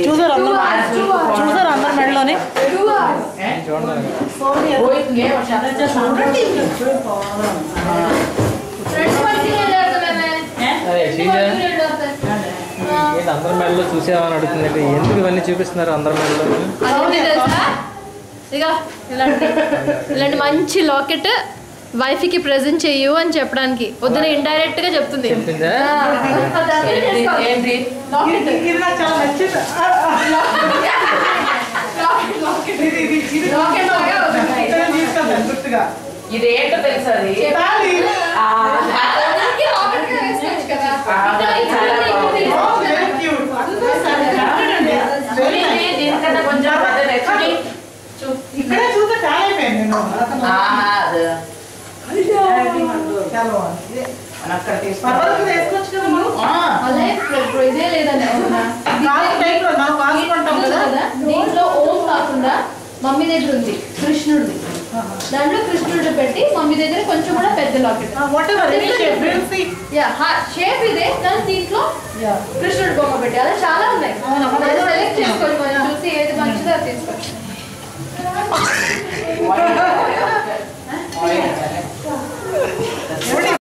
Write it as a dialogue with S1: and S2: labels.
S1: చూసారు అందరు మెడలోనే అందరి మెడలో చూసేవాని అడుగుతుంది. ఎందుకు ఇవన్నీ చూపిస్తున్నారు అందరి మెడలో?
S2: ఇలాంటి మంచి లాకెట్ వైఫ్ కి ప్రెజెంట్ చెయ్యు అని చెప్పడానికి వద్దున ఇండైరెక్ట్ గా చెప్తుంది.
S3: ఇది ఏంటో తెలుసా? దీనికన్నా కొంచెం
S1: ఇక్కడ చూస్తే చాలా అయిపోయింది.
S2: ఇదే లేదండి దీంట్లో ఓం కాకుండా మమ్మీ దగ్గర ఉంది కృష్ణుడిది. దాంట్లో కృష్ణుడు పెట్టి మమ్మీ దగ్గర కొంచెం కూడా పెద్ద లాకెట్ షేప్ ఇదే కానీ దీంట్లో కృష్ణుడు బొమ్మ పెట్టి అలా చాలా ఉన్నాయి. సెలెక్ట్ చేసుకోవచ్చు, చూసి ఏది మంచిదో అది తీసుకోవచ్చు.